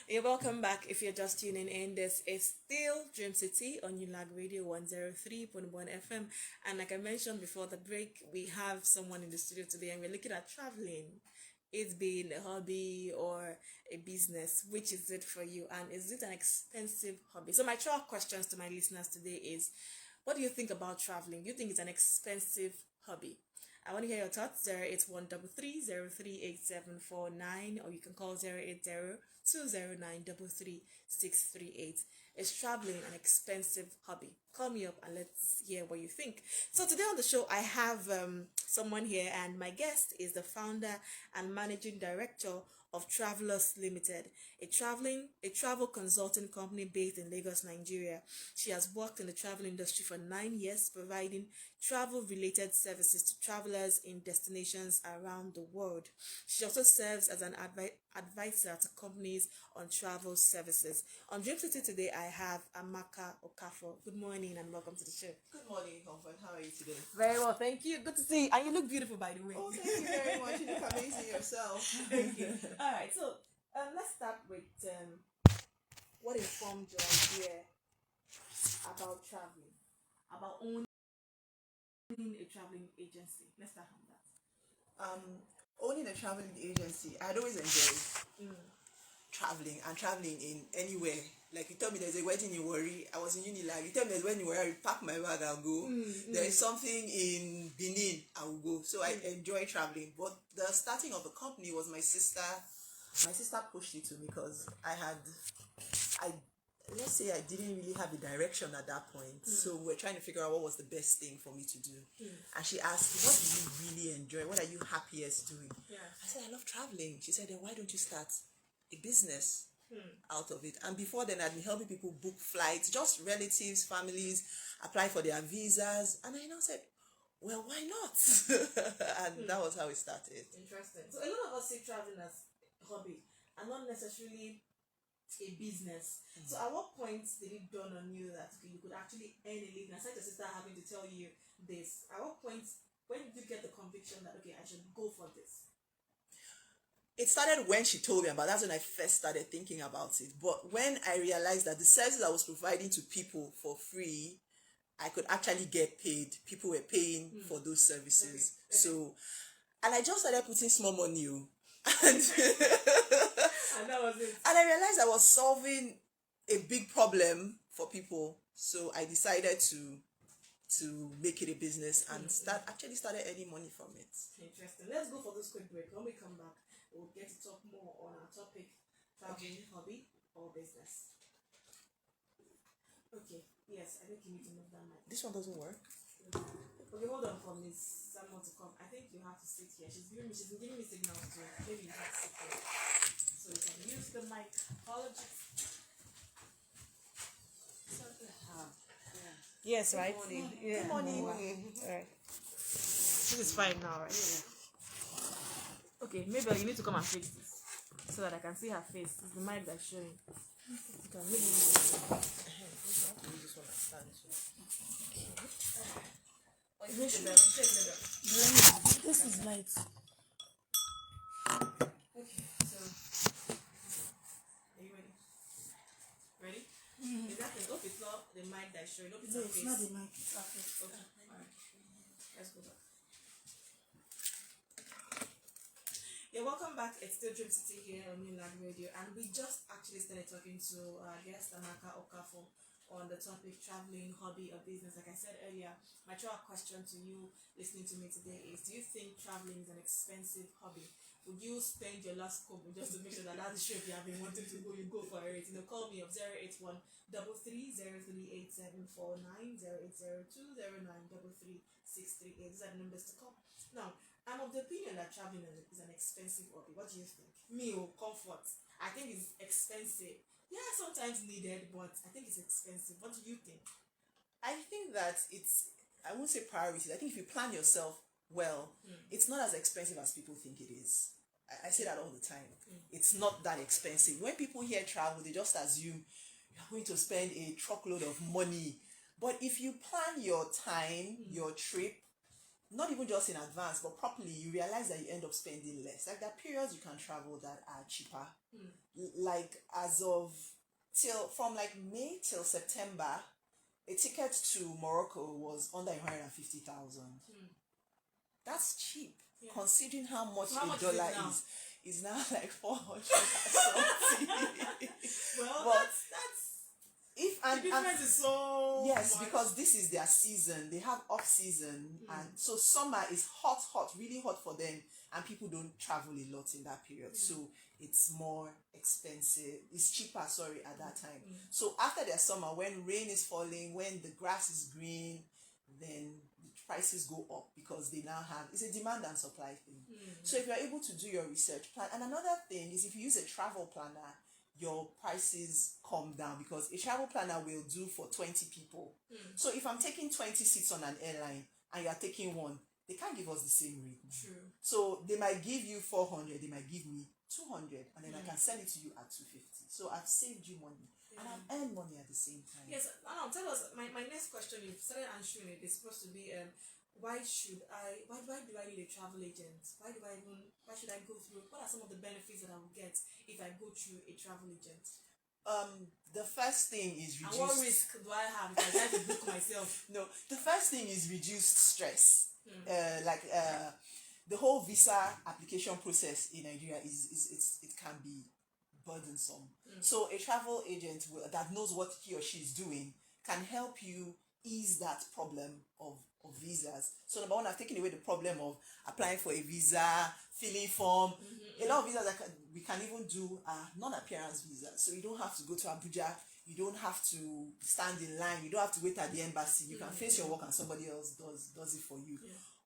You're welcome back. If you're just tuning in, this is still Dream City on Ulag Radio 103.1 FM. And like I mentioned before the break, we have someone in the studio today and we're looking at traveling. It's been a hobby or a business. Which is it for you? And is it an expensive hobby? So my 12 questions to my listeners today is, what do you think about traveling? Do you think it's an expensive hobby? I want to hear your thoughts. 08133038749, or you can call 080-209-33638. Is traveling an expensive hobby? Call me up and let's hear what you think. So today on the show, I have someone here, and my guest is the founder and managing director of Travelers Limited, a travel consulting company based in Lagos, Nigeria. She has worked in the travel industry for 9 years, providing travel-related services to travelers in destinations around the world. She also serves as an advisor to companies on travel services. On Dream City today, I have Amaka Okafor. Good morning and welcome to the show. Good morning, Comfort. How are you today? Very well, thank you. Good to see you. And you look beautiful, by the way. Oh, thank you very much. You look amazing yourself. Thank you. All right, so let's start with what informed your idea about traveling, about owning a traveling agency. Let's start from that. Owning a traveling agency, I'd always enjoyed traveling in anywhere. Like you told me there's a wedding in Warri, I was in Unilag. You tell me there's a wedding in Warri, I pack my bag and go. There is something in Benin, I will go. So I enjoy traveling. But the starting of the company was my sister. My sister pushed it to me because let's say I didn't really have a direction at that point. So we're trying to figure out what was the best thing for me to do. And she asked, what do you really enjoy? What are you happiest doing? Yeah. I said, I love traveling. She said, then why don't you start a business out of it? And before then, I'd been helping people book flights, just relatives, families, apply for their visas. And I now said, well, why not? And that was how it started. Interesting. So a lot of us see traveling as a hobby and not necessarily a business. So at what point did it dawn on you that you could actually earn a living? Aside your sister having to tell you this, at what point, when did you get the conviction that, okay, I should go for this? It started when she told me about it. That's when I first started thinking about it. But when I realized that the services I was providing to people for free, I could actually get paid. People were paying for those services. Okay. So, and I just started putting small money. And that was it. And I realized I was solving a big problem for people. So I decided to make it a business and started earning money from it. Interesting. Let's go for this quick break. When we come back, we'll get to talk more on our topic, traveling, hobby, or business. Okay. Yes, I think you need to move that mic. This one doesn't work. Okay, hold on for Miss Someone to come. I think you have to sit here. She's been giving me signals too. Maybe you have to sit here. So you can use the mic. Apologies. Yes, right? Good morning. Yeah. Good morning. Alright. This is fine now, right? Yeah. Okay, maybe you need to come and fix this so that I can see her face. It's the mic that's showing. You can maybe use this one. This is light. Okay, so are you ready? Ready? Is that the hope it's not the mic that's showing? Hope it's No, her it's face. not the mic. Okay. Alright. Let's go back. Yeah, welcome back. It's still Dream City here on Ulag Radio, and we just actually started talking to our guest Amaka Okafor on the topic traveling, hobby, or business. Like I said earlier, my trial question to you listening to me today is: do you think traveling is an expensive hobby? Would you spend your last kobo just to make sure that that's the trip you have been wanting to go, you go for it? Call me up 081-33-038-749, 080-209-33638. These are the numbers to call. Now, I'm of the opinion that traveling is an expensive hobby. What do you think? Me or comfort? I think it's expensive. Yeah, sometimes needed, but I think it's expensive. What do you think? I think that I won't say priorities. I think if you plan yourself well, it's not as expensive as people think it is. I say that all the time. It's not that expensive. When people hear travel, they just assume you're going to spend a truckload of money. But if you plan your time, your trip, not even just in advance, but properly, you realize that you end up spending less. Like, there are periods you can travel that are cheaper. Like, as of from like May till September, a ticket to Morocco was under 150,000. That's cheap, considering how much a dollar is now like 400 something. Well, but that's and the difference is so yes, much. because this is their season. They have off season, and so summer is hot, really hot for them, and people don't travel a lot in that period. So it's more expensive. It's cheaper, sorry, at that time. So after their summer, when rain is falling, when the grass is green, then the prices go up because they now have, it's a demand and supply thing. So if you're able to do your research plan, and another thing is if you use a travel planner, your prices come down because a travel planner will do for 20 people. So if I'm taking 20 seats on an airline and you're taking one, they can't give us the same rate. True. So they might give you 400, they might give me 200, and then I can sell it to you at 250. So I've saved you money and I've earned money at the same time. Yes, tell us, my next question, you've started answering it, is supposed to be why do I need a travel agent? Why should I go through? What are some of the benefits that I will get if I go through a travel agent? The first thing is reduced. And what risk do I have if I try to book myself? No, the first thing is reduced stress. The whole visa application process in Nigeria it can be burdensome. So a travel agent that knows what he or she is doing can help you ease that problem of visas. So number one, I've taken away the problem of applying for a visa, filling form. A lot of visas we can even do non-appearance visas. So you don't have to go to Abuja. You don't have to stand in line. You don't have to wait at the embassy. You can face your work and somebody else does it for you.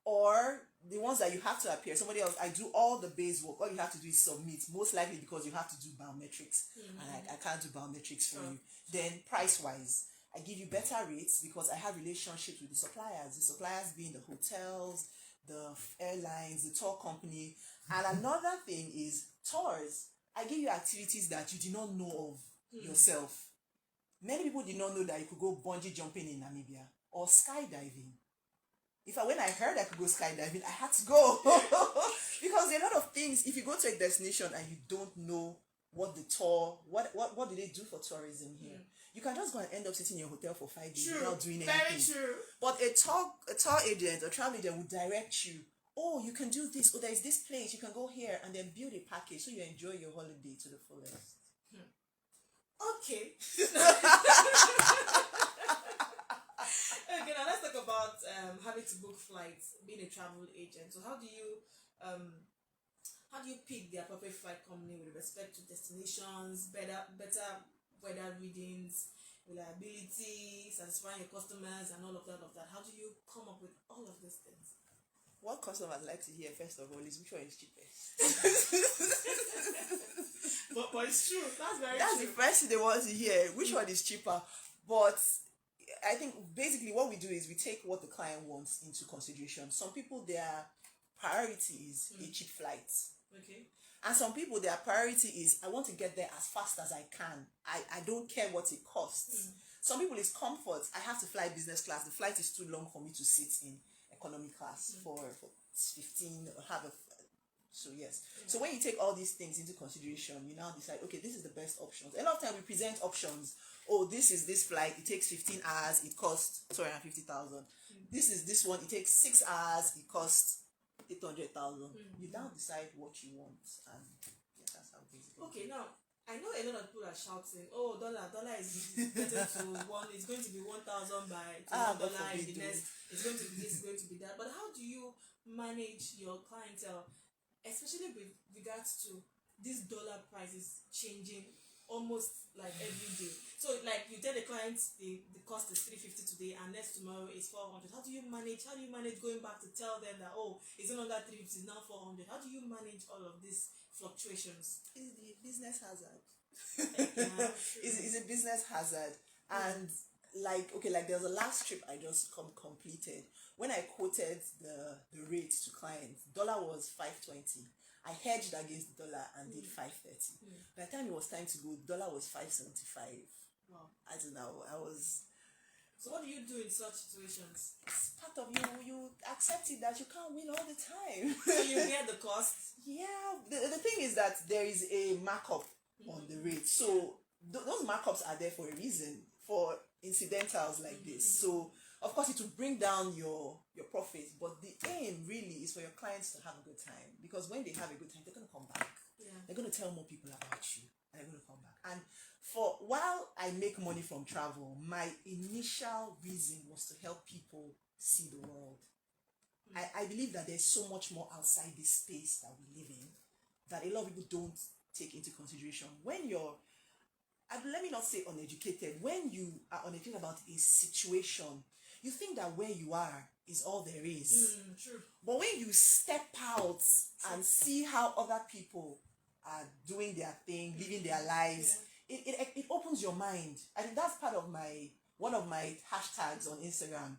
Or the ones that you have to appear, somebody else, I do all the base work. All you have to do is submit, most likely because you have to do biometrics. And I can't do biometrics for you. Then price-wise, I give you better rates because I have relationships with the suppliers being the hotels, the airlines, the tour company. And another thing is tours. I give you activities that you did not know of yourself. Many people did not know that you could go bungee jumping in Namibia or skydiving. When I heard I could go skydiving, I had to go. Because there are a lot of things, if you go to a destination and you don't know what the tour, what do they do for tourism here? You can just go and end up sitting in your hotel for 5 days without doing anything. Very true. But a tour agent, a travel agent will direct you. Oh, you can do this. Oh, there is this place. You can go here and then build a package so you enjoy your holiday to the fullest. Okay. Okay, now let's talk about having to book flights, being a travel agent. So how do you pick the appropriate flight company with respect to destinations, better weather readings, reliability, satisfying your customers, and all of that? How do you come up with all of these things? What customers like to hear first of all is which one is cheapest. but it's true. That's the first thing they want to hear. Which one is cheaper? But I think basically what we do is we take what the client wants into consideration. Some people, their priority is a cheap flight. Okay. And some people, their priority is I want to get there as fast as I can. I don't care what it costs. Some people, it's comfort. I have to fly business class. The flight is too long for me to sit in economy class for 15 or have a... So yes. So when you take all these things into consideration, you now decide, okay, this is the best options. A lot of time we present options. Oh, this is this flight. It takes 15 hours. It costs 250,000. This is this one. It takes 6 hours. It costs 800,000. You now decide what you want, and that's how basically. Okay, now I know a lot of people are shouting, "Oh, dollar is getting to one. It's going to be 1,000 by $1. In the next, it's going to be this, it's going to be that." But how do you manage your clientele, especially with regards to these dollar prices changing almost like every day? So like you tell the clients the cost is 350 today and next tomorrow is 400. How do you manage going back to tell them that, oh, it's no longer 350, it's now 400? How do you manage all of these fluctuations? It's the business hazard. It's a business hazard. And like there was a last trip I just completed. When I quoted the rate to clients, dollar was 520. I hedged against the dollar and did 530. By the time it was time to go, dollar was 575. Wow. I don't know. So what do you do in such situations? It's part of you accept it that you can't win all the time. So you bear the cost? Yeah, the thing is that there is a markup on the rate. So those markups are there for a reason, for incidentals like this. So of course it will bring down your profits, but the aim really is for your clients to have a good time, because when they have a good time, they're going to come back. They're going to tell more people about you, and they're going to come back. And for while I make money from travel, my initial reason was to help people see the world. I believe that there's so much more outside this space that we live in that a lot of people don't take into consideration. When you're, let me not say uneducated, when you are uneducated about a situation, you think that where you are is all there is. True. But when you step out and see how other people are doing their thing, living their lives, it opens your mind. I think that's part of one of my hashtags on Instagram.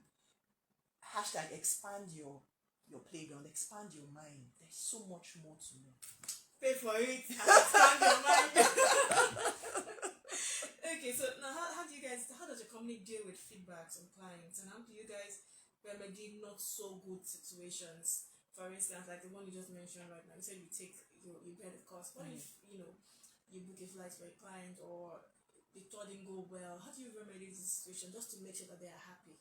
Hashtag expand your playground, expand your mind. There's so much more to know. Pay for it and expand your mind. Okay, so now how does your company deal with feedbacks on clients, and how do you guys remedy not so good situations? For instance, like the one you just mentioned right now, you said you bear the cost. What if you book a flight for a client, or the tour didn't go well? How do you remedy this situation just to make sure that they are happy?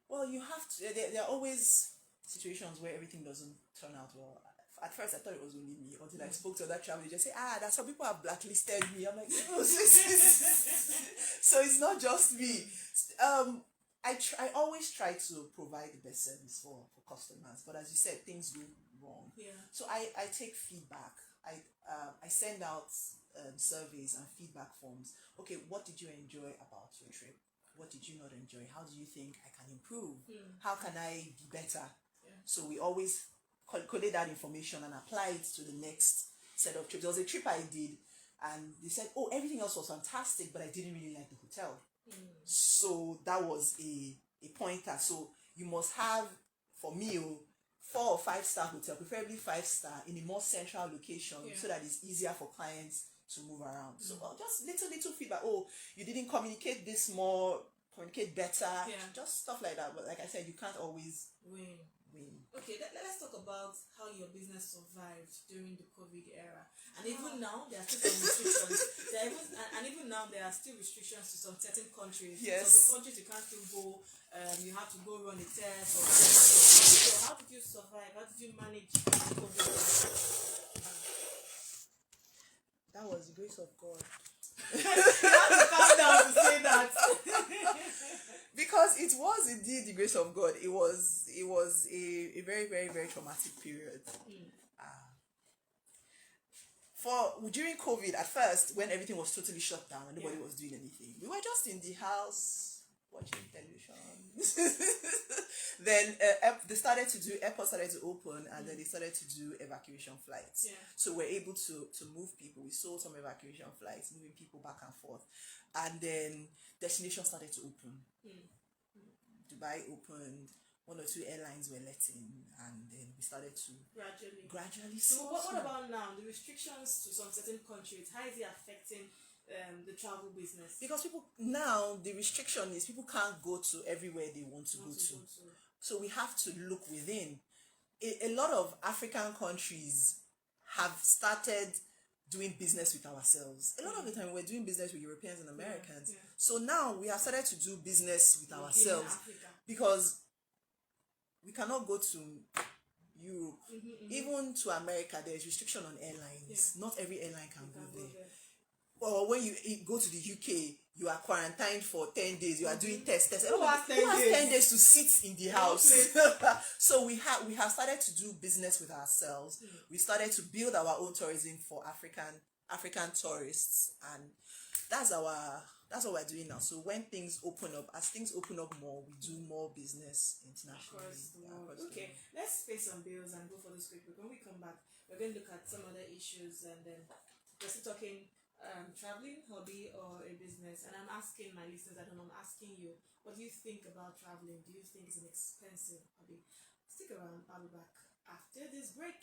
Well, you have to. There are always situations where everything doesn't turn out well. At first, I thought it was only me until I spoke to other travelers. Just say, that some people have blacklisted me. I'm like, no, so it's not just me. I always try to provide the best service for customers, but as you said, things go wrong. Yeah. So I take feedback. I send out surveys and feedback forms. Okay, what did you enjoy about your trip? What did you not enjoy? How do you think I can improve? How can I be better? Yeah. So we always collate that information and apply it to the next set of trips. There was a trip I did, and they said, everything else was fantastic, but I didn't really like the hotel. So that was a pointer. So you must have, for me, 4 or 5 star hotel, preferably 5-star, in a more central location, so that it's easier for clients to move around. So just little feedback. You didn't communicate this more, communicate better. Just stuff like that. But like I said, you can't always win. Okay, let's talk about how your business survived during the COVID era. And even now, there are still some restrictions. Even now, there are still restrictions to some certain countries. Yes. Some countries you can't still go. You have to go run a test. So how did you survive? How did you manage COVID? That was the grace of God. You have to calm down to say that. Because it was indeed the grace of God. It was a very, very, very traumatic period. During COVID, at first, when everything was totally shut down and nobody was doing anything, we were just in the house watching television. Then airports started to open, and then they started to do evacuation flights. So we're able to move people. We sold some evacuation flights, moving people back and forth. And then destinations started to open. Dubai opened, 1 or 2 airlines were letting, and then we started to gradually. So what about now? The restrictions to some certain countries, how is it affecting the travel business? Because people now, the restriction is people can't go to everywhere they want to go to. So we have to look within. A lot of African countries have started doing business with ourselves. A lot of the time we're doing business with Europeans and Americans. So now we have started to do business with ourselves, because we cannot go to Europe. Even to America, there's restriction on airlines. Not every airline can go there. Or when you go to the UK, you are quarantined for 10 days. You are doing tests. Who has 10 days to sit in the house? So we have started to do business with ourselves. We started to build our own tourism for African tourists, and that's what we're doing now. So when things open up, as things open up more, we do more business internationally. Okay, let's pay some bills and go for this quick break. When we come back, we're going to look at some other issues, and then we're still talking traveling, hobby, or a business. And I'm asking my listeners, I'm asking you, what do you think about traveling? Do you think it's an expensive hobby? Stick around, I'll be back after this break.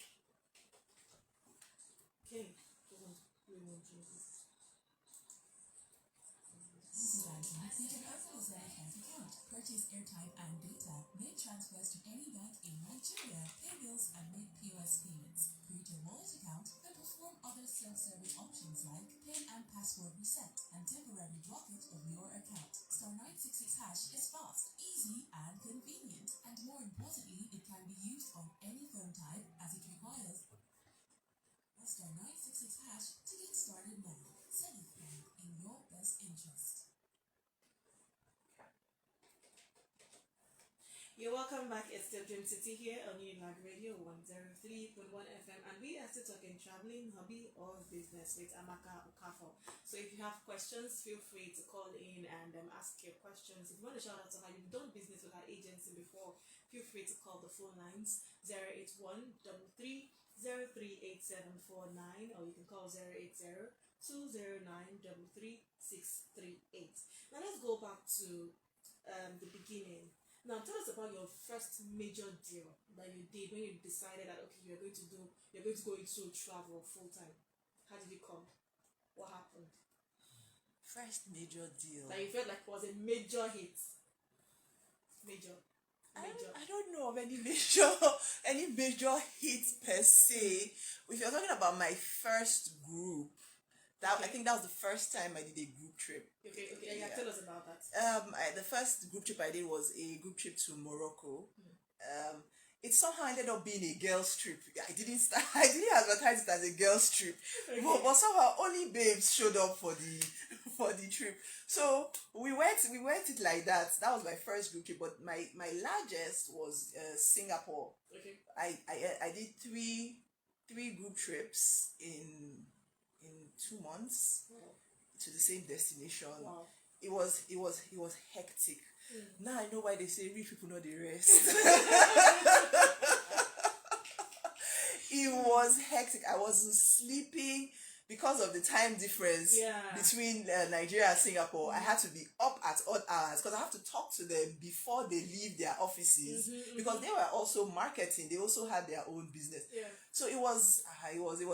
Okay, we want to You can open a Zenith Bank account, purchase airtime and data, make transfers to any bank in Nigeria, pay bills and make POS payments, create a wallet account, and perform other self-service options like PIN and password reset and temporary blockage of your account. Star 966 hash is fast, easy, and convenient. And more importantly, it can be used on any phone type as it requires Star 966 hash to get started now. Zenith Bank, in your best interest. You're welcome back. It's still Dream City here on Untitled Radio 103.1 FM, and we are still talking traveling, hobby, or business with Amaka Okafor. So if you have questions, feel free to call in and ask your questions. If you want to shout out to her, you've done business with her agency before, feel free to call the phone lines 081 33 038749, or you can call 080 209 33638. Now let's go back to the beginning. Now tell us about your first major deal that you did when you decided that okay, you're going to go into travel full time. How did it come? What happened? First major deal. That you felt like was a major hit. Major. I don't know of any major hits per se. If you're talking about my first group, I think that was the first time I did a group trip. Okay, yeah. Tell us about that. The first group trip I did was a group trip to Morocco. It somehow ended up being a girls' trip. I didn't advertise it as a girls' trip, Okay. but somehow only babes showed up for the trip. So we went it like that. That was my first group trip, but my largest was Singapore. Okay. I did three group trips in 2 months to the same destination. Wow. It was hectic. Now I know why they say rich people know the rest. It was hectic. I wasn't sleeping because of the time difference between Nigeria and Singapore. I had to be up at odd hours because I have to talk to them before they leave their offices, because they were also marketing. They also had their own business. Yeah. So it was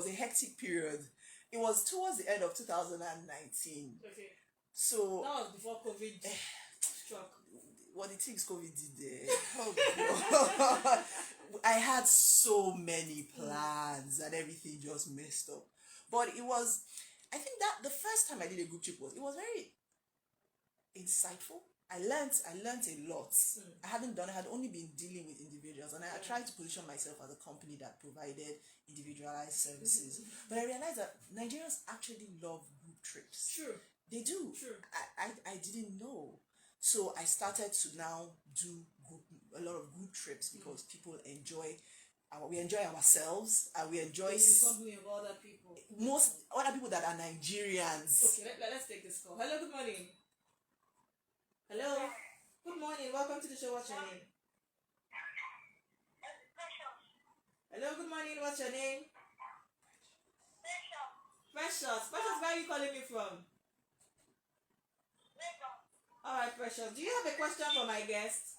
a hectic period. It was towards the end of 2019. Okay. So that was before COVID struck. What the things COVID did there. Oh God. I had so many plans and everything just messed up. But it was, I think that the first time I did a group trip was very insightful. I learned a lot. I had only been dealing with individuals, and I tried to position myself as a company that provided individualized services. But I realized that Nigerians actually love group trips. Sure. They do. Sure. I didn't know. So I started to now do a lot of group trips because people enjoy. We enjoy ourselves, and we enjoy company of other people. Most other people that are Nigerians. Okay, let's take this call. Hello, good morning. Hello. Good morning. Welcome to the show. What's your name? Hello, good morning. What's your name? Precious. Precious, where are you calling me from? Alright, Precious. Do you have a question for my guest?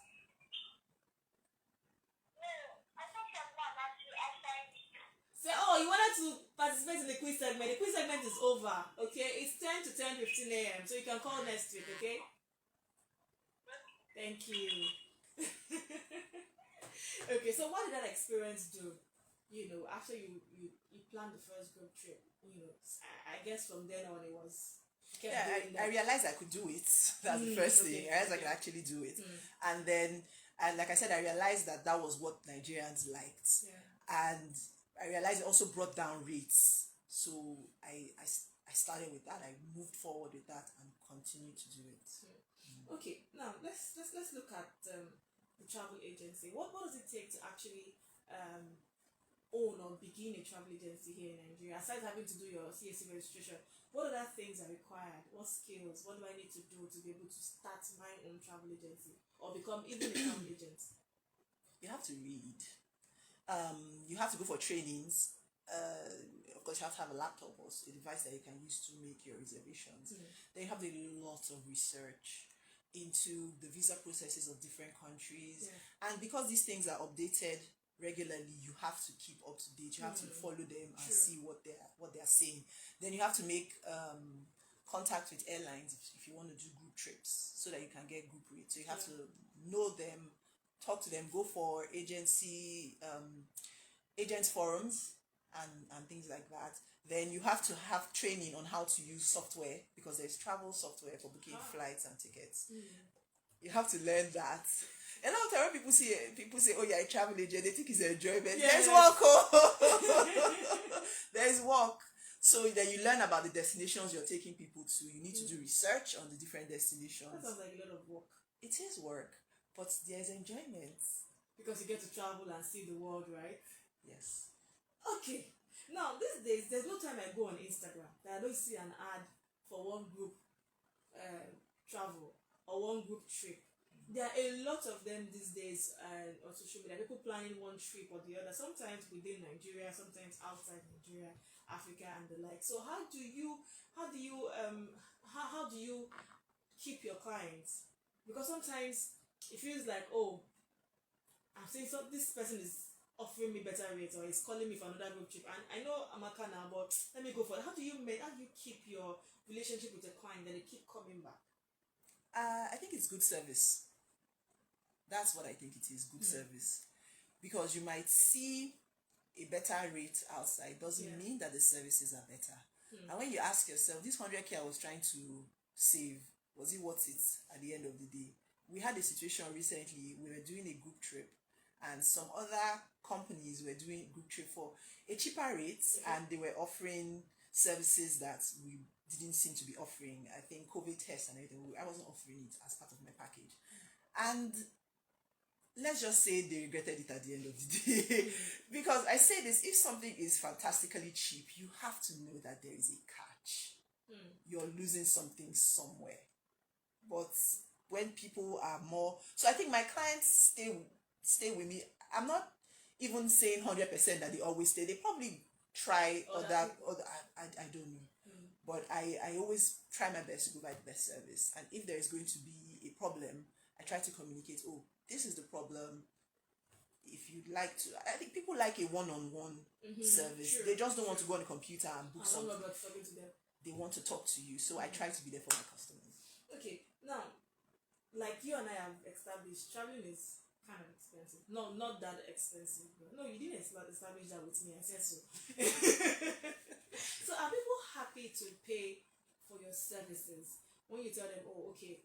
Say, you wanted to participate in the quiz segment. The quiz segment is over. Okay? It's 10 to 10:15 a.m. So you can call next week, okay? Thank you. Okay, so what did that experience do? After you planned the first group trip, I guess from then on it was. I realized I could do it. That's the first thing. I realized I could actually do it. And then, like I said, I realized that was what Nigerians liked. Yeah. And I realized it also brought down rates. So I started with that. I moved forward with that and continued to do it. Okay, now let's look at the travel agency. What does it take to actually own or begin a travel agency here in Nigeria? Aside having to do your CAC registration, what other things are required? What skills? What do I need to do to be able to start my own travel agency or become even a travel agent? You have to read. You have to go for trainings. Of course, you have to have a laptop or a device that you can use to make your reservations. Then you have a lot of research into the visa processes of different countries. And because these things are updated regularly, you have to keep up to date. You have to follow them and see what they're saying. Then you have to make contact with airlines if you want to do group trips so that you can get group rates. So you have to know them, talk to them, go for agent forums and things like that. Then you have to have training on how to use software because there's travel software for booking flights and tickets. You have to learn that. A lot of time when people say, "Oh, you're a travel agent," they think it's enjoyment. There's work. There's work. So then you learn about the destinations you're taking people to. You need to do research on the different destinations. That sounds like a lot of work. It is work, but there's enjoyment. Because you get to travel and see the world, right? Yes. Okay. Now, these days, there's no time I go on Instagram that I don't see an ad for one group travel or one group trip. There are a lot of them these days on social media. People planning one trip or the other, sometimes within Nigeria, sometimes outside Nigeria, Africa, and the like. So how do you keep your clients? Because sometimes it feels like, oh, I'm saying so this person is offering me better rates or is calling me for another group trip, and I know Amaka now, but let me go for it. How do you keep your relationship with the client that they keep coming back? I think it's good service. That's what I think it is, good service. Because you might see a better rate outside doesn't mean that the services are better. And when you ask yourself, this 100K I was trying to save, was it worth it at the end of the day? We had a situation recently, we were doing a group trip and some other companies were doing group trip for a cheaper rate and they were offering services that we didn't seem to be offering. I think COVID tests and everything, I wasn't offering it as part of my package. And let's just say they regretted it at the end of the day. Because I say this, if something is fantastically cheap, you have to know that there is a catch. You're losing something somewhere. But when people are more... So I think my clients stay with me. I'm not even saying 100% that they always stay. They probably try other I don't know. But I always try my best to provide the best service. And if there is going to be a problem, I try to communicate, oh, this is the problem. If you'd like to... I think people like a one-on-one service. They just don't want to go on the computer and book something. They want to talk to you. So I try to be there for my customers. Okay, now, like you and I have established, traveling is kind of expensive. No, not that expensive. No, you didn't establish that with me. I said so. So are people happy to pay for your services when you tell them, oh, okay,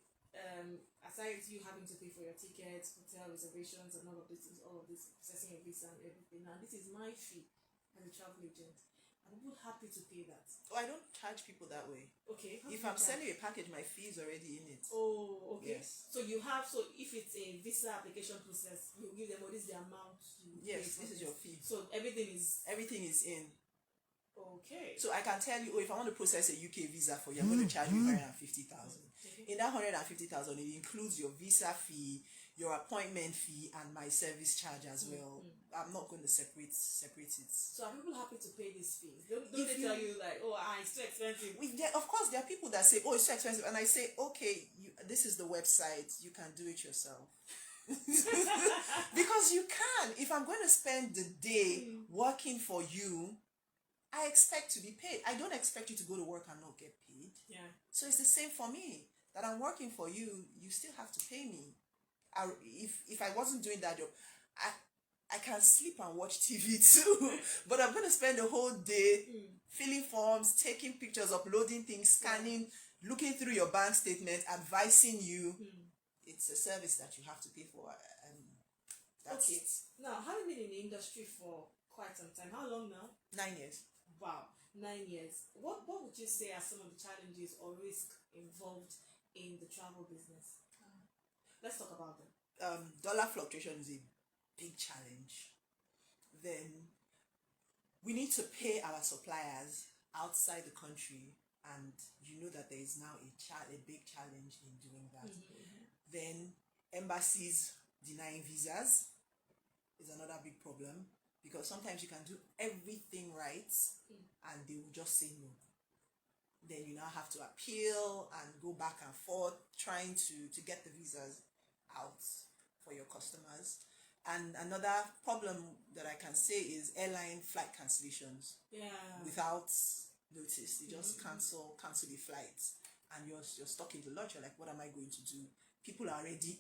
aside you having to pay for your tickets, hotel reservations, and all of this, processing a visa and everything, now this is my fee as a travel agent. Are people happy to pay that? Oh, I don't charge people that way. Okay. If I'm selling a package, my fee is already in it. Oh, okay. Yes. So if it's a visa application process, you give them what is the amount you pay. Yes, this is your fee. So everything is in. Okay. So I can tell you, if I want to process a UK visa for you, I'm going to charge you 150,000. In that 150,000, it includes your visa fee, your appointment fee, and my service charge as well. I'm not going to separate it. So are people happy to pay these fees? Don't they tell you like, oh, it's too expensive? Of course, there are people that say, oh, it's too expensive, and I say, okay, this is the website, you can do it yourself. Because you can. If I'm going to spend the day working for you, I expect to be paid. I don't expect you to go to work and not get paid. Yeah. So it's the same for me. That I'm working for you, you still have to pay me. If I wasn't doing that job, I can sleep and watch TV too. But I'm going to spend the whole day filling forms, taking pictures, uploading things, scanning, looking through your bank statement, advising you. It's a service that you have to pay for. And that's it. Now, having been in the industry for quite some time, how long now? 9 years. Wow, 9 years. What would you say are some of the challenges or risks involved in the travel business? Let's talk about them. Dollar fluctuation is a big challenge. Then we need to pay our suppliers outside the country, and you know that there is now a big challenge in doing that. Then embassies denying visas is another big problem, because sometimes you can do everything right and they will just say no. Then you now have to appeal and go back and forth trying to get the visas out for your customers. And another problem that I can say is airline flight cancellations. Yeah. Without notice. They just cancel the flights, and you're stuck in the lodge. You're like, what am I going to do? People are ready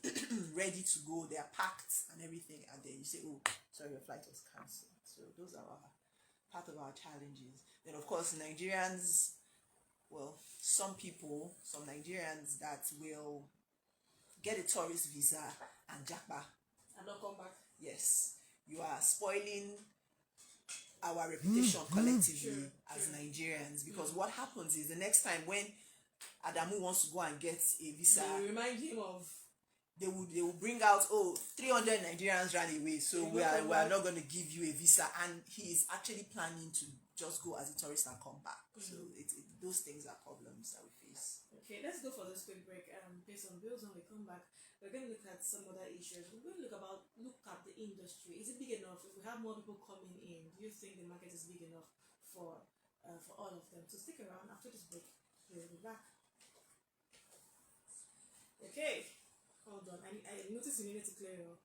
ready to go. They are packed and everything, and then you say, oh, sorry, your flight was cancelled. So those are part of our challenges. Then of course Nigerians, well, some Nigerians that will get a tourist visa and japa And not come back. Yes, you are spoiling our reputation collectively as Nigerians, because what happens is the next time when Adamu wants to go and get a visa, they remind him of, they will bring out, 300 Nigerians ran away, so we are not going to give you a visa, and he is actually planning to just go as a tourist and come back. So those things are problems that we face. Okay, let's go for this quick break. Based on bills, when we come back, we're going to look at some other issues. We're going to look at the industry. Is it big enough? If we have more people coming in, do you think the market is big enough for all of them? So stick around. After this break, we'll be back. Okay, hold on. I noticed you needed to clear your.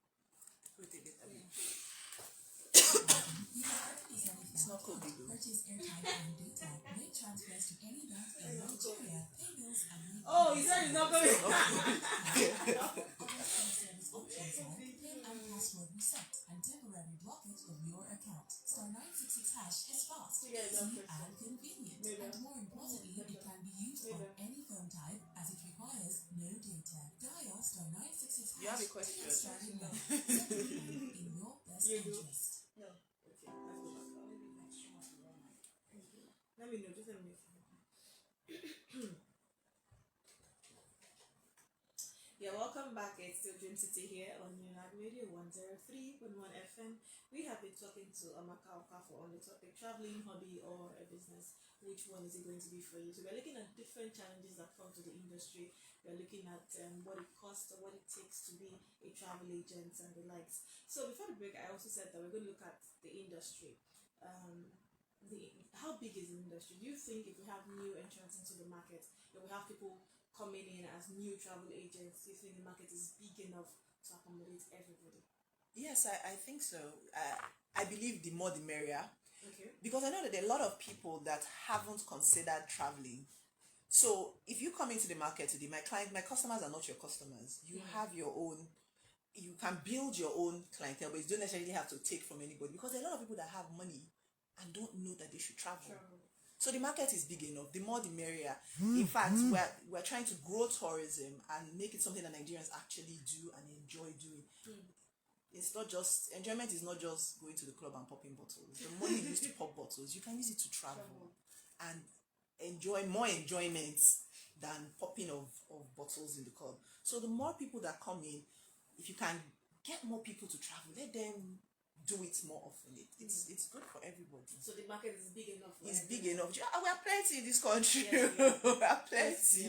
It's not called big. Purchase airtime and data. Make transfers to any bank in Nigeria. Pay bills and make Oh, he said he's not going. other self-service options are PIN and password reset and temporary blockage of your account. Star 966 hash is fast, easy, and convenient. And more importantly, it can be used on any phone type as it requires no data. Dial star 966 hash. You have a question? To get started now. In your best interest. No. Okay, let's go back. Let me know. Just let me know. Yeah, welcome back. It's still Dream City here on Unad Radio 103.1 FM. We have been talking to Amaka Okafor on the topic traveling, hobby, or a business. Which one is it going to be for you? So we're looking at different challenges that come to the industry. We're looking at what it costs or what it takes to be a travel agent and the likes. So before the break, I also said that we're going to look at the industry. How big is the industry? Do you think if we have new entrants into the market, if we have people coming in as new travel agents, do you think the market is big enough to accommodate everybody? Yes, I think so. I believe the more the merrier. Okay. Because I know that there are a lot of people that haven't considered traveling. So if you come into the market today, my customers are not your customers. You have your own. You can build your own clientele, but you don't necessarily have to take from anybody, because there are a lot of people that have money and don't know that they should travel. So the market is big enough. The more the merrier. In fact, we're trying to grow tourism and make it something that Nigerians actually do and enjoy doing. It's not just enjoyment. Is not just going to the club and popping bottles. The money you use to pop bottles, you can use it to travel and enjoy more enjoyment than popping of bottles in the club. So the more people that come in, if you can get more people to travel, let them do it more often. It's good for everybody. So the market is big enough. It's big enough. We are plenty in this country. Yes, We are plenty.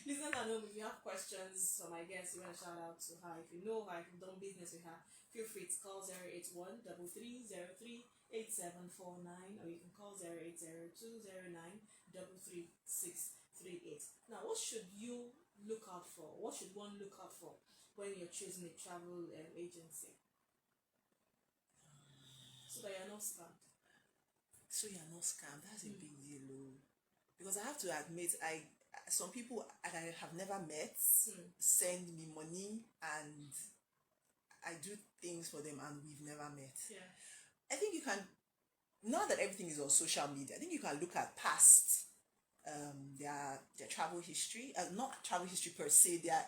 Listeners at home, if you have questions for my guests, you want to shout out to her. If you know her, if you've done business with her, feel free to call 081 3303 8749, or you can call 080 Now, what should you look out for? What should one look out for when you're choosing a travel agency? So that you're not scammed. So you're not scammed. That's a big deal. Because I have to admit, some people I have never met send me money and I do things for them and we've never met. Yeah. I think you can, now that everything is on social media, I think you can look at past their travel history, not travel history per se, their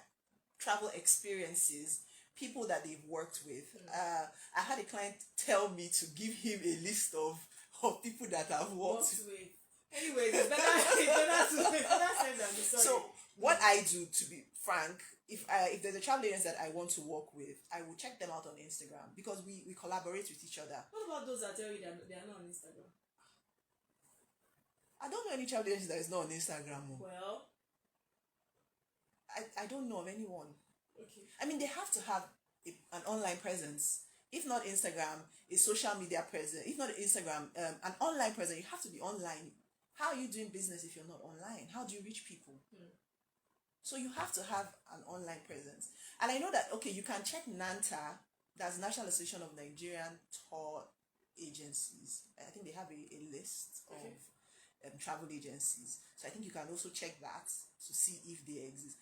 travel experiences, people that they've worked with. I had a client tell me to give him a list of people that I've worked with. Anyway, it's better send them. So what I do, to be frank, if there's a travel agent that I want to work with, I will check them out on Instagram, because we collaborate with each other. What about those that tell you that they are not on Instagram? I don't know any travel agent that is not on Instagram. Well, I don't know of anyone. okay. I mean, they have to have an online presence. If not Instagram, a social media presence. If not Instagram, an online presence. You have to be online. How are you doing business if you're not online? How do you reach people? So you have to have an online presence. And I know that, okay, you can check NANTA, that's National Association of Nigerian Tour Agencies. I think they have a list of travel agencies. So I think you can also check that to see if they exist.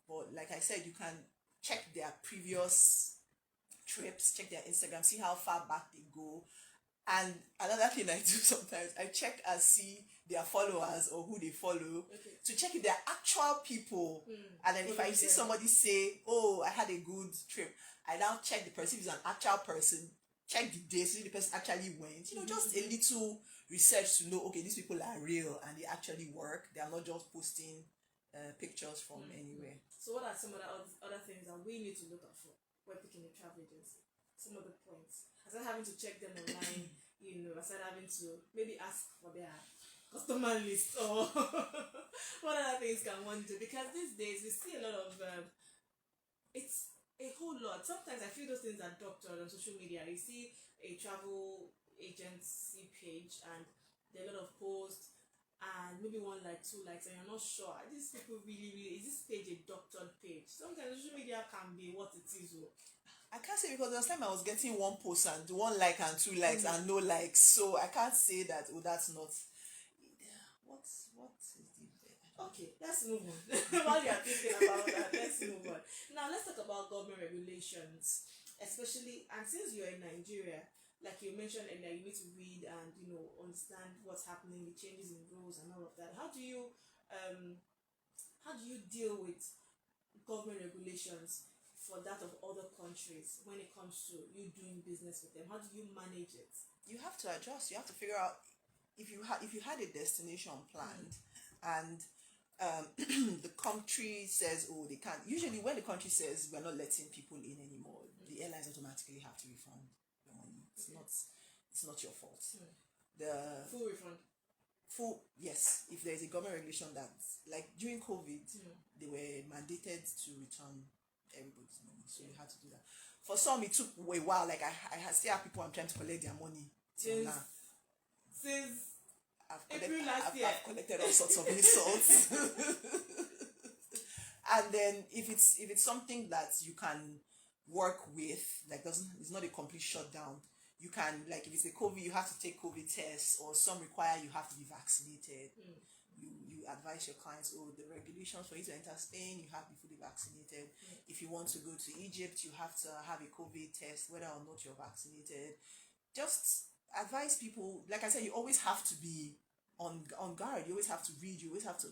But like I said, you can check their previous trips, check their Instagram, see how far back they go. And another thing I do sometimes, I check and see their followers or who they follow to check if they're actual people. And then if I see somebody say, oh, I had a good trip, I now check the person if it's an actual person, check the day, see if the person actually went. Just a little research to know, okay, these people are real and they actually work. They are not just posting pictures from anywhere. So what are some of the other things that we need to look out for when picking a travel agency? Some of the points. Aside having to check them online, aside having to maybe ask for their customer list or what other things can one do? Because these days we see a lot of it's a whole lot. Sometimes I feel those things are doctored on social media. You see a travel agency page and there are a lot of posts and maybe 1 like, 2 likes, and you're not sure, are these people really, is this page a doctored page? Sometimes social media can be what it is. I can't say, because last time I was getting 1 post and 1 like and 2 likes and no likes, so I can't say that. Oh, that's not. What is the? Okay, let's move on. While you are thinking about that, let's move on. Now let's talk about government regulations, especially, and since you're in Nigeria, like you mentioned earlier, you need to read and understand what's happening, the changes in rules and all of that. How do you deal with government regulations for that of other countries when it comes to you doing business with them? How do you manage it? You have to adjust. You have to figure out if you had a destination planned and the country says, oh, they can't. Usually when the country says we're not letting people in anymore, the airlines automatically have to refund your money. It's not your fault. The full refund. Yes. If there is a government regulation that, like during COVID, they were mandated to return everybody's money, so you had to do that. For some, it took a while. Like I still have people I'm trying to collect their money till now. Since I've collected all sorts of insults. And then if it's something that you can work with, like it's not a complete shutdown. You can, like, if it's a COVID, you have to take COVID tests, or some require you have to be vaccinated. You advise your clients, oh, the regulations for you to enter Spain, you have to be fully vaccinated. If you want to go to Egypt, you have to have a COVID test, whether or not you're vaccinated. Just advise people. Like I said, you always have to be on guard. You always have to read. You always have to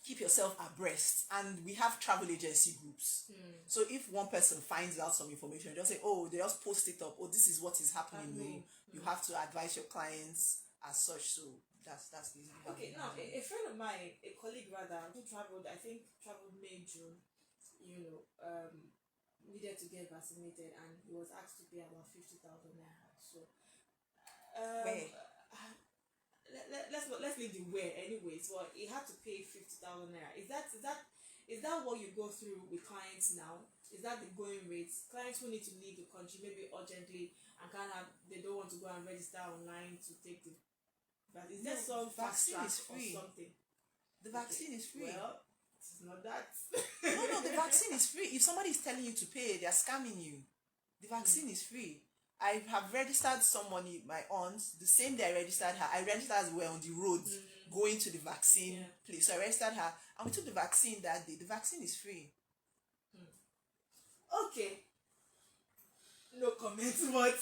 keep yourself abreast. And we have travel agency groups. So if one person finds out some information, just say, oh, they just post it up, oh, this is what is happening. You have to advise your clients as such. So that's the okay. Now a friend of mine, a colleague rather, who traveled May, June, needed to get vaccinated, and he was asked to pay about 50,000 naira. So let's leave the where anyways. Well, he had to pay 50,000 naira. Is that what you go through with clients now? Is that the going rates? Clients who need to leave the country maybe urgently and they don't want to go and register online to take the. But is there some vaccine is free or something? The vaccine is free. Well, it's not that. No, the vaccine is free. If somebody is telling you to pay, they are scamming you. The vaccine is free. I have registered somebody, my aunt, the same day I registered her. I registered as well on the road going to the vaccine place. So I registered her and we took the vaccine that day. The vaccine is free. Okay. No comments, but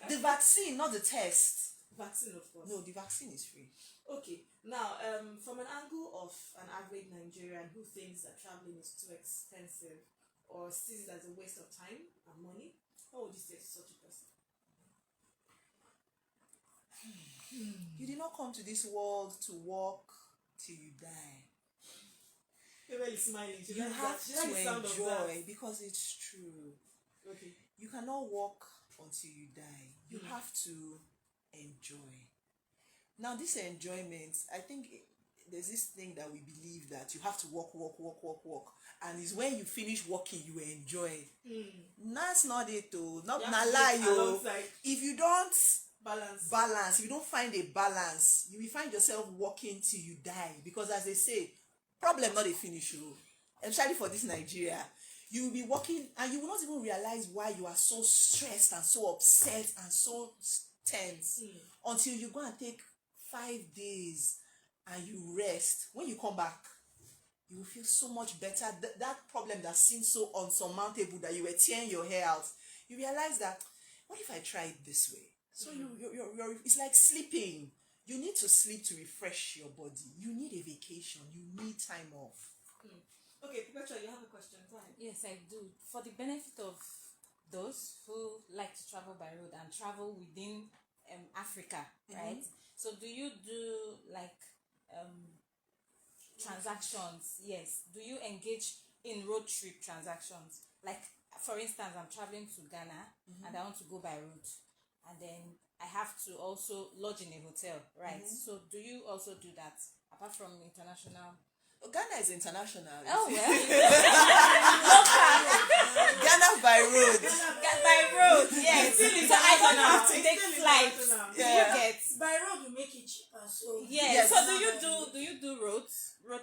the vaccine, not the test. Vaccine, of course. No, the vaccine is free. Okay. Now, from an angle of an average Nigerian who thinks that traveling is too expensive or sees it as a waste of time and money, what would you say to such a person? You did not come to this world to walk till you die. Everybody smiling. You have to enjoy, because it's true. Okay. You cannot walk until you die. You have to enjoy. Now, this enjoyment, I think there's this thing that we believe that you have to walk, and it's when you finish walking you enjoy. That's not it, though. Not lie, yo. If you don't balance, if you don't find a balance, you will find yourself walking till you die. Because as they say, problem not a finish, yo. Especially for this Nigeria, you will be walking and you will not even realize why you are so stressed and so upset and so tense until you go and take 5 days and you rest. When you come back, you will feel so much better. That problem that seems so unsurmountable, that you were tearing your hair out, you realize that, what if I try it this way? So you're it's like sleeping. You need to sleep to refresh your body. You need a vacation. You need time off. Okay, Petra, you have a question. Go ahead. Yes, I do. For the benefit of those who like to travel by road and travel within Africa, right? So do you do like transactions? Yes. Do you engage in road trip transactions? Like, for instance, I'm traveling to Ghana and I want to go by road, and then I have to also lodge in a hotel, right? So do you also do that apart from international? Ghana is international. Oh, well. Ghana by road. By road, yes. So I don't have to take flights. Yeah. You get? By road, you make it cheaper. So Yes. So do you do road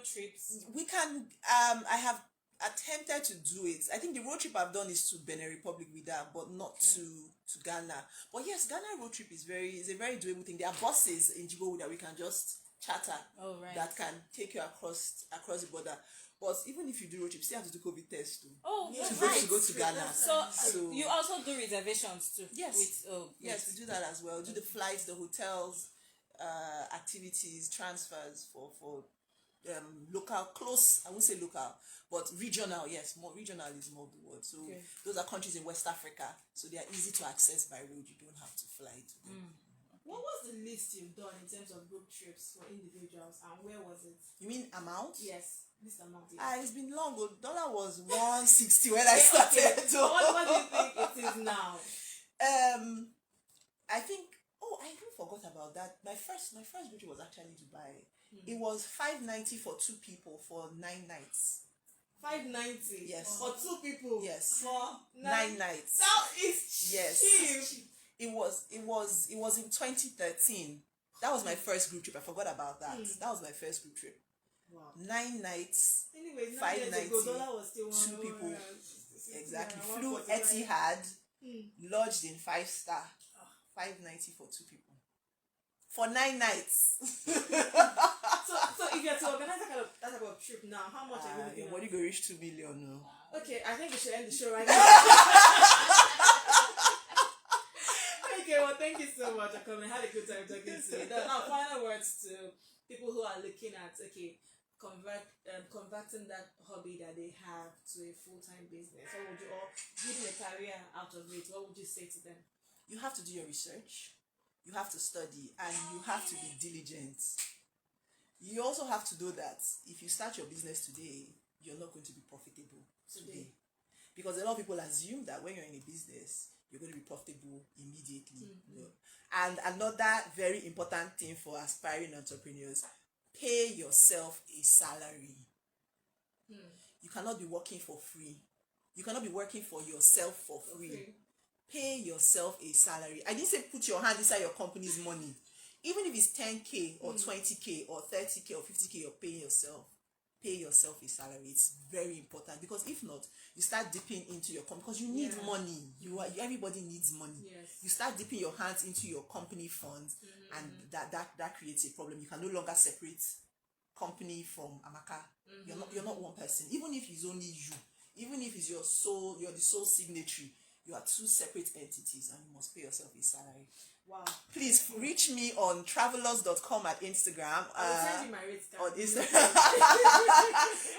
trips? We can. I have attempted to do it. I think the road trip I've done is to Benin Republic with that, but not to Ghana. But yes, Ghana road trip is a very doable thing. There are buses in Djibouti that we can just charter that can take you across the border. But even if you do road trip, you still have to do COVID test too. Oh, Yeah, to go to Ghana. So you also do reservations too? Yes. Yes, we do that as well. Do the flights, the hotels, activities, transfers for local, close, I won't say local, but regional. Yes, more regional is more the word. So those are countries in West Africa, so they are easy to access by road. You don't have to fly to them. What was the least you've done in terms of group trips for individuals, and where was it? You mean amount? Yes, least amount. Yes. It's been long. Dollar was 160 when I started. So what do you think it is now? I think. Oh, I even forgot about that. My first group trip was actually Dubai. It was $590 for 2 people for 9 nights. $590. Yes. For 2 people. Yes. For 9 nights. That is cheap. It was in 2013. That was my first group trip. I forgot about that. That was my first group trip. Wow. 9 nights. Anyway, $590. $dollar was still 2 people. Exactly. Yeah, Flew 145. Etihad. Lodged in 5-star. $590 for 2 people. For 9 nights. So if you have to organize that type of trip now, how much are you looking your at? body go reach 2 million. No. Okay, I think we should end the show right now. Okay, well, thank you so much for coming. I had a good time talking to you. Now, final words to people who are looking at converting that hobby that they have to a full-time business. What would you, or building a career out of it? What would you say to them? You have to do your research. You have to study, and you have to be diligent. You also have to know that if you start your business today, you're not going to be profitable today. Because a lot of people assume that when you're in a business, you're going to be profitable immediately. No. And another very important thing for aspiring entrepreneurs, pay yourself a salary. You cannot be working for free. You cannot be working for yourself for free. Okay. Pay yourself a salary. I didn't say put your hand inside your company's money. Even if it's 10K or 20K or 30K or 50K, you're paying yourself. Pay yourself a salary. It's very important, because if not, you start dipping into your company, because you need money. Everybody needs money. Yes. You start dipping your hands into your company funds, and that creates a problem. You can no longer separate company from Amaka. You're not one person. Even if it's only you, even if it's you're the sole signatory, you are 2 separate entities, and you must pay yourself a salary. Wow. Please reach me on travelers.com at Instagram. I will send you my rate card. On Instagram.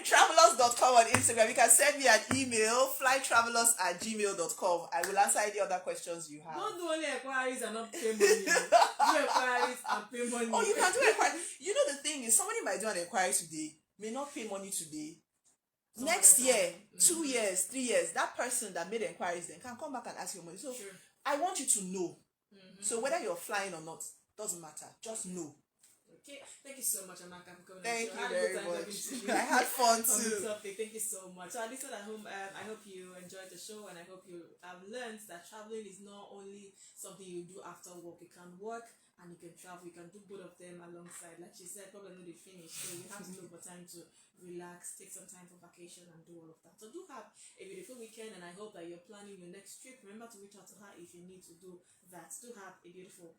Travelers.com on Instagram. You can send me an email, flytravelers@gmail.com. I will answer any other questions you have. Don't do only inquiries and not pay money. Do inquiries and pay money. Oh, you can do inquiry. You know, the thing is, somebody might do an inquiry today, may not pay money today. Next year, 2 years, 3 years, that person that made inquiries then can come back and ask you money. So I want you to know. So whether you're flying or not, doesn't matter. Just know. Okay, thank you so much, Amaka, for coming Thank on the show. you I had a good very time talking much. to you I had fun on the too. topic. Thank you so much. So, listen at home, I hope you enjoyed the show, and I hope you have learned that traveling is not only something you do after work. You can work and you can travel. You can do both of them alongside. Like she said, probably not they finish, so you have to look for time to relax, take some time for vacation, and do all of that. So do have a beautiful weekend, and I hope that you're planning your next trip. Remember to reach out to her if you need to do that. Do have a beautiful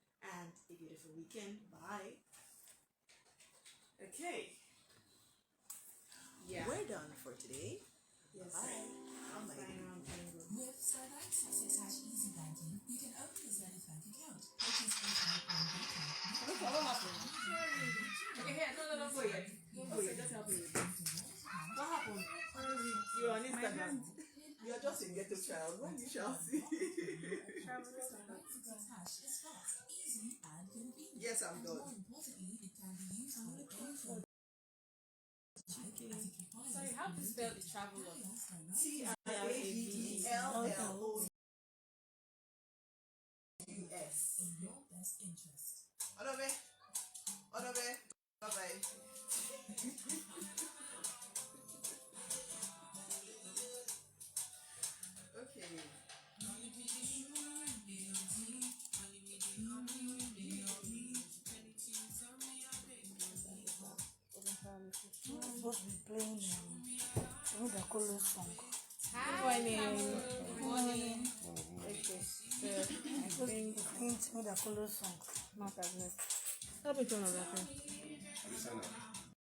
weekend. Bye. Okay. Yeah. We're done for today. Yes. Bye. With Starlight Success Hash Easy Banking, you can open a Zenith bank account, purchase airtime and data. What happened? Okay, here, no, go yet. Go yet, just help me with this. What happened? You're on Instagram. You're just a ghetto child. When you shall see. Starlight Success Hash is fast, easy, and convenient. Yes, I'm and done. more importantly, it can be used for anything. Sorry, how to spell the traveler? TIAVELOUS. In your best interest. Odobe. Bye-bye. Okay. Supposed to be playing Uwakhonye song. Morning. Okay, so I think Playing Uwakhonye song. not as next. Help me turn on that thing.